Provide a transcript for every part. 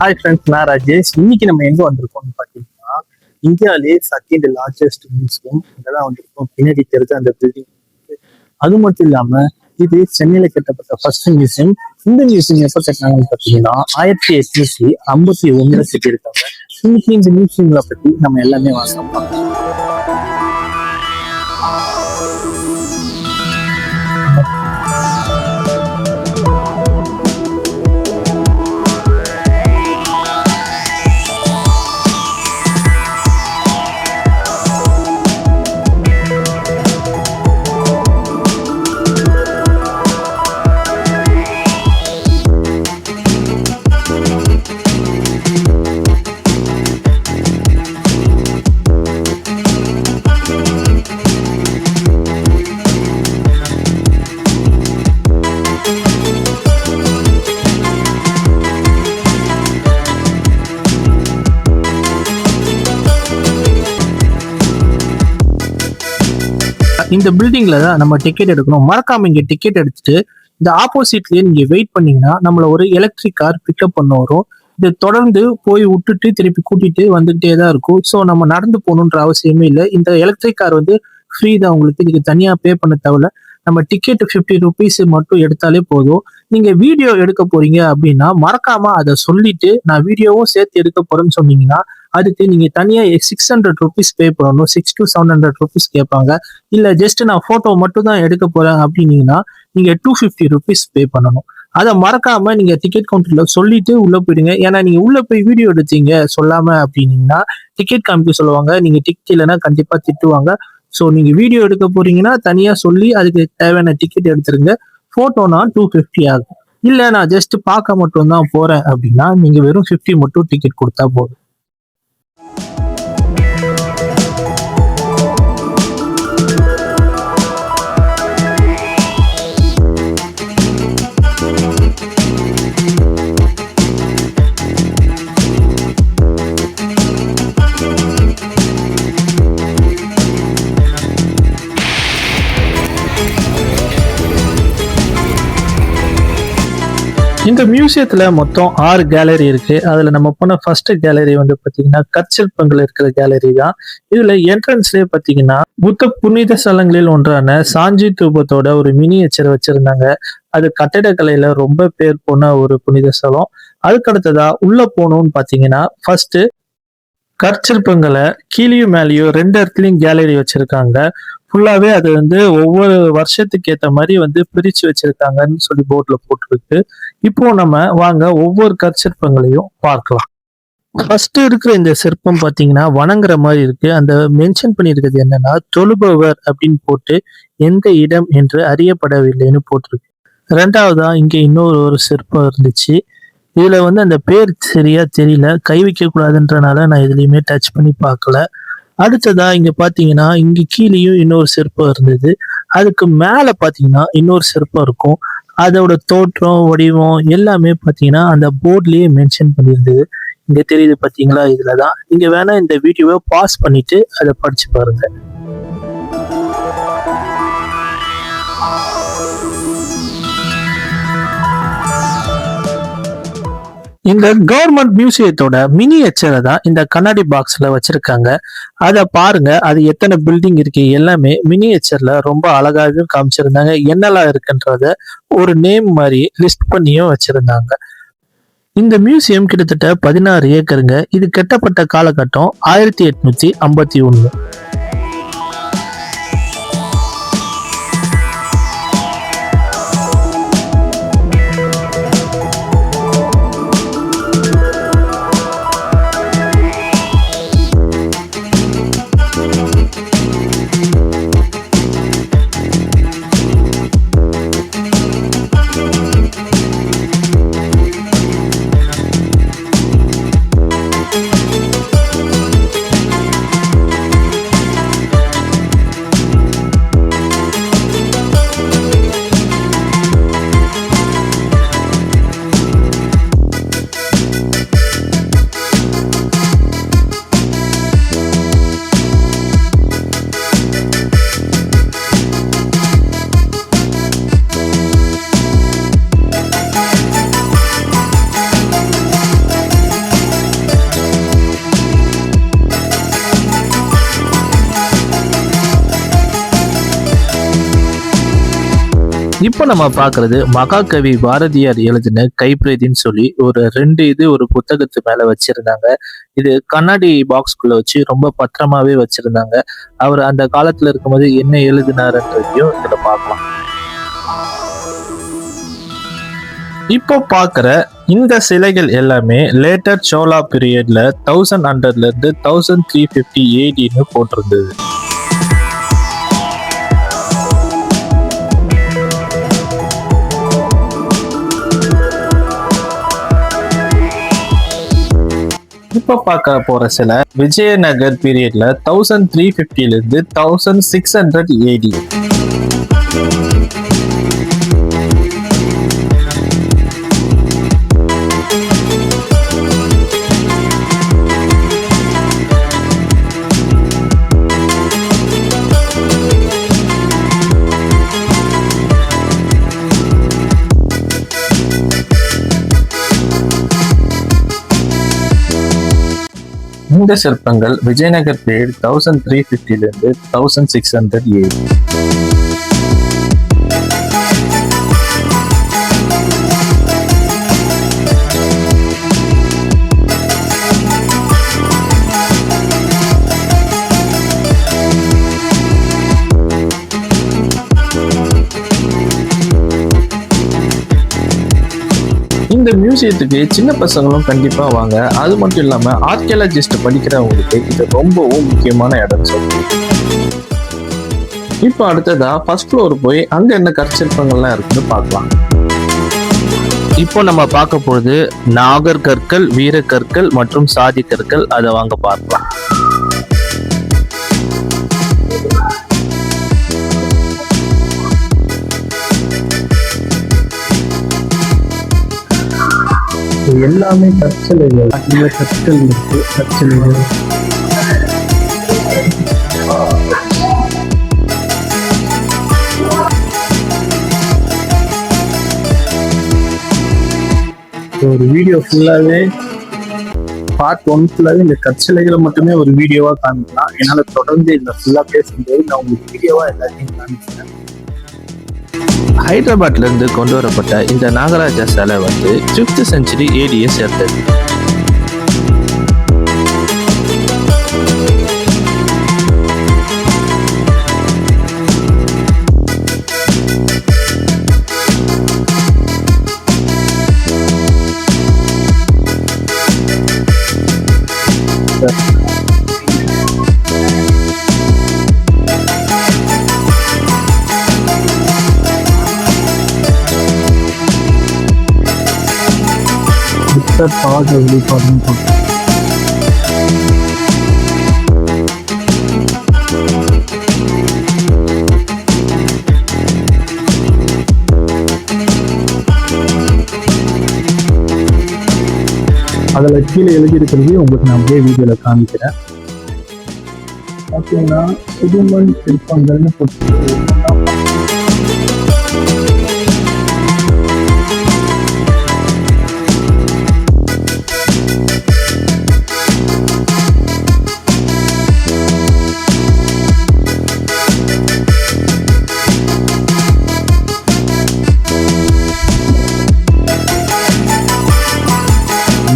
Hi friends, நான் ராஜேஷ். இன்னைக்கு நம்ம எங்க வந்திருக்கோம்னு பார்த்தீங்கன்னா, இந்தியாவிலே செகண்ட் லார்ஜஸ்ட் மியூசியம் இங்கதான் வந்திருக்கோம். பின்னாடி தெரிஞ்ச அந்த பில்டிங். அது மட்டும் இல்லாம இது சென்னையில கட்டப்பட்ட ஃபர்ஸ்ட் மியூசியம். இந்த மியூசியம் எப்ப கட்டினாங்கன்னு பார்த்தீங்கன்னா 1851 கட்டியிருக்காங்க. இன்னைக்கு இந்த மியூசியங்களை பத்தி நம்ம எல்லாமே வாசம் பார்க்கலாம். இந்த பில்டிங்ல தான் நம்ம டிக்கெட் எடுக்கணும். மறக்காம இங்க டிக்கெட் எடுத்துட்டு இந்த ஆப்போசிட்லயே நீங்க வெயிட் பண்ணீங்கன்னா நம்மள ஒரு எலக்ட்ரிக் கார் பிக்கப் பண்ண வரும். இதை தொடர்ந்து போய் விட்டுட்டு திருப்பி கூட்டிட்டு வந்துகிட்டே தான் இருக்கும். ஸோ நம்ம நடந்து போகணுன்ற அவசியமே இல்லை. இந்த எலக்ட்ரிக் கார் ஃப்ரீ தான், உங்களுக்கு இதுக்கு தனியா பே பண்ண தேவையில்ல. நம்ம டிக்கெட் 50 rupees மட்டும் எடுத்தாலே போதும். நீங்க வீடியோ எடுக்க போறீங்க அப்படின்னா மறக்காம அதை சொல்லிட்டு நான் வீடியோவும் சேர்த்து எடுக்க போறேன்னு சொன்னீங்கன்னா அதுக்கு நீங்க தனியா 600 rupees பே பண்ணணும். 600 to 700 rupees கேட்பாங்க. இல்ல ஜஸ்ட் நான் போட்டோ மட்டும் தான் எடுக்க போறேன் அப்படின்னீங்கன்னா நீங்க 250 rupees பே பண்ணணும். அதை மறக்காம நீங்க டிக்கெட் கவுண்டர்ல சொல்லிட்டு உள்ள போயிடுங்க. ஏன்னா நீங்க உள்ள போய் வீடியோ எடுத்தீங்க சொல்லாம அப்படின்னீங்கன்னா டிக்கெட் காமிக்க சொல்லுவாங்க. நீங்க டிக்கெட் இல்லைன்னா கண்டிப்பா திட்டுவாங்க. ஸோ நீங்க வீடியோ எடுக்க போறீங்கன்னா தனியா சொல்லி அதுக்கு தேவையான டிக்கெட் எடுத்துருங்க. போட்டோனா 250 ஆகும். இல்ல நான் ஜஸ்ட் பார்க்க மட்டும் தான் போறேன் அப்படின்னா நீங்க வெறும் 50 மட்டும் டிக்கெட் கொடுத்தா போதும். இந்த மியூசியத்துல மொத்தம் 6 கேலரி இருக்கு. அதுல நம்ம போன ஃபர்ஸ்ட் கேலரி பாத்தீங்கன்னா கற்சிற்பங்கள் இருக்கிற கேலரி தான். இதுல என்ட்ரன்ஸ்லயே பாத்தீங்கன்னா புத்த புனித ஸ்தலங்களில் ஒன்றான சாஞ்சி தூபத்தோட ஒரு மினியேச்சர் வச்சிருந்தாங்க. அது கட்டிடக்கலையில ரொம்ப பேர் போன ஒரு புனித ஸ்தலம். அதுக்கடுத்ததா உள்ள போகணும்னு பாத்தீங்கன்னா ஃபர்ஸ்ட் கற்சிற்பங்களை கீழேயும் மேலேயும் 2 இடத்துலயும் கேலரி வச்சிருக்காங்க. ஃபுல்லாவே அது ஒவ்வொரு வருஷத்துக்கு ஏத்த மாதிரி பிரிச்சு வச்சிருக்காங்கன்னு சொல்லி போர்ட்ல போட்டிருக்கு. இப்போ நம்ம வாங்க ஒவ்வொரு கற்சிற்பங்களையும் பார்க்கலாம். ஃபர்ஸ்ட் இருக்கிற இந்த சிற்பம் பாத்தீங்கன்னா வணங்குற மாதிரி இருக்கு. அந்த மென்ஷன் பண்ணியிருக்கிறது என்னன்னா தொழுபவர் அப்படின்னு போட்டு எந்த இடம் என்று அறியப்படவில்லைன்னு போட்டிருக்கு. ரெண்டாவதா இங்க இன்னொரு சிற்பம் இருந்துச்சு. இதுல அந்த பேர் சரியா தெரியல, கை வைக்க கூடாதுன்றனால நான் எதுலையுமே டச் பண்ணி பார்க்கல. அடுத்ததா இங்க பாத்தீங்கன்னா இங்க கீழேயும் இன்னொரு சிற்பம் இருந்தது. அதுக்கு மேல பாத்தீங்கன்னா இன்னொரு சிற்பம் இருக்கும். அதோட தோற்றம் வடிவம் எல்லாமே பாத்தீங்கன்னா அந்த போர்ட்லயே மென்ஷன் பண்ணியிருந்தது. இங்க தெரியுது பாத்தீங்களா? இதுலதான். நீங்க வேணா இந்த வீடியோவை பாஸ் பண்ணிட்டு அதை படிச்சு பாருங்க. இந்த கவர்மெண்ட் மியூசியத்தோட மினியேச்சரை தான் இந்த கண்ணாடி பாக்ஸ்ல வச்சிருக்காங்க. அதை பாருங்க, அது எத்தனை பில்டிங் இருக்கு எல்லாமே மினியேச்சர்ல ரொம்ப அழகாகவும் காமிச்சிருந்தாங்க. என்னெல்லாம் இருக்குன்றத ஒரு நேம் மாதிரி லிஸ்ட் பண்ணியும் வச்சிருந்தாங்க. இந்த மியூசியம் கிட்டத்தட்ட 16 ஏக்கருங்க. இது கட்டப்பட்ட காலகட்டம் 1851. இப்போ நம்ம பாக்குறது மகாகவி பாரதியார் எழுதின கைப்பிரதின்னு சொல்லி ஒரு புத்தகத்து மேல வச்சிருந்தாங்க. இது கண்ணாடி பாக்ஸ்குள்ள வச்சு ரொம்ப பத்திரமாவே வச்சிருந்தாங்க. அவர் அந்த காலத்துல இருக்கும்போது என்ன எழுதினாருன்றதையும் இதுல பார்க்கலாம். இப்போ பாக்குற இந்த சிலைகள் எல்லாமே லேட்டர் சோலா பீரியட்ல 1100ல இருந்து 1350 ADன்னு போட்டிருந்தது. இப்ப பார்க்க போற சில விஜயநகர் பீரியட்ல 1350ல இருந்து 1600 AD. இந்த சிற்பங்கள் விஜயநகர் பீரியட் 1350ல இருந்து 1600 AD. இந்த மியூசியத்துக்கு சின்ன பசங்களும் கண்டிப்பா வாங்க. அது மட்டும் இல்லாம ஆர்கியாலஜிஸ்ட் படிக்கிறவங்களுக்கு இது ரொம்பவும் முக்கியமான இடம் சொல்லு. இப்போ அடுத்ததா ஃபர்ஸ்ட் ஃப்ளோர் போய் அங்க என்ன கற்சிற்பங்கள்லாம் இருக்குன்னு பார்க்கலாம். இப்போ நம்ம பார்க்க போறது நாகர் கற்கள், வீர கற்கள் மற்றும் சாதி கற்கள். அதை வாங்க பார்க்கலாம். எல்லாமே கற்சிலைகள், அதிக கற்கள் இருக்கு. கற்சிலைகள் ஒரு வீடியோ ஃபுல்லாவே பார்ட் 1 ஃபுல்லாவே இந்த கற்சிலைகளை மட்டுமே ஒரு வீடியோவா காமிக்கலாம். என்னால தொடர்ந்து இந்த ஃபுல்லா பேசும்போது நான் உங்களுக்கு வீடியோவா எல்லாத்தையும் காமிச்சேன். ஹைதராபாத்ல இருந்து கொண்டு வரப்பட்ட இந்த நாகராஜா சிலை 5th செஞ்சுரி AD சேர்ந்தது. அதுல கீழே எழுதி இருக்கிறது உங்களுக்கு நான் அப்படியே வீடியோல காமிக்கிறேன். பார்த்தீங்கன்னா சுடுமண் சிற்பங்கள்னு போட்டு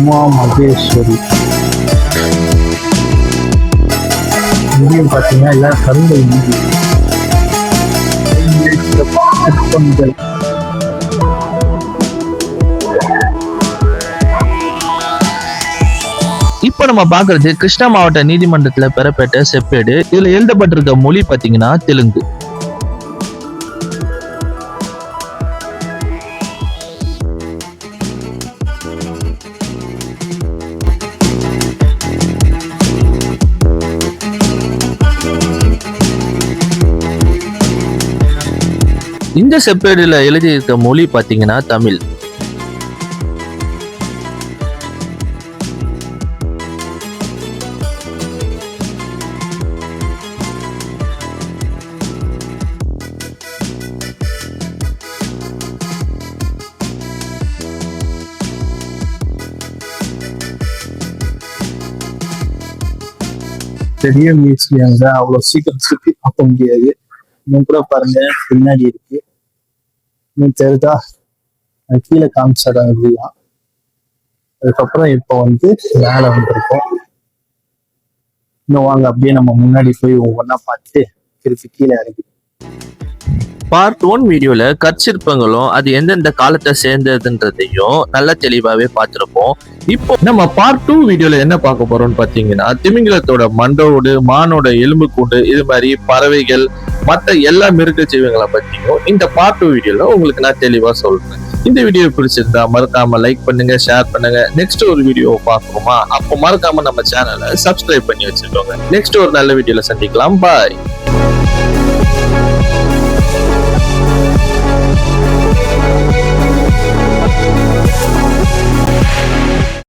உமா மகேஸ்வரி. இங்கேயும் பார்த்தீங்கன்னா எல்லாம் கருங்கல் மூடி சிற்பங்கள். இப்ப நம்ம பாக்குறது கிருஷ்ணா மாவட்ட நீதிமன்றத்துல பெறப்பட்ட செப்பேடு. இதுல எழுதப்பட்டிருக்க மொழி பாத்தீங்கன்னா தெலுங்கு. இந்த செப்பேடுல எழுதியிருக்க மொழி பாத்தீங்கன்னா தமிழ். பெரிய மியூசியங்க அவ்வளவு சீக்கிரம் சுத்தி பார்க்க முடியாது. இன்னும் கூட பாருங்க பின்னாடி இருக்கு. நீ தெரிதா கீழே காமிச்சதான் இதுதான். அதுக்கப்புறம் இப்போ வந்து மேலே வந்திருக்கோம். இன்னும் வாங்க அப்படியே நம்ம முன்னாடி போய் ஒவ்வொன்றா பார்த்து திருப்பி கீழே இறங்கி. பார்ட் 1 வீடியோல கற்சிற்பங்களும் அது எந்தெந்த காலத்தை சேர்ந்ததுன்றதையும் நல்லா தெளிவாவே பார்த்திருப்போம். இப்போ நம்ம பார்ட் 2 வீடியோல என்ன பார்க்க போறோம்னு பாத்தீங்கன்னா, திமிங்கலத்தோட மண்டோடு, மானோட எலும்பு கூண்டு, இது மாதிரி பறவைகள், மற்ற எல்லா மிருக ஜீவங்களை பத்தியும் இந்த பார்ட் 2 வீடியோல உங்களுக்கு நான் தெளிவா சொல்றேன். இந்த வீடியோ பிடிச்சிருந்தா மறக்காம லைக் பண்ணுங்க, ஷேர் பண்ணுங்க. நெக்ஸ்ட் ஒரு வீடியோ பார்க்கணுமா? அப்போ மறக்காம நம்ம சேனலை சப்ஸ்கிரைப் பண்ணி வச்சுக்கோங்க. நெக்ஸ்ட் ஒரு நல்ல வீடியோல சந்திக்கலாம். பாய்.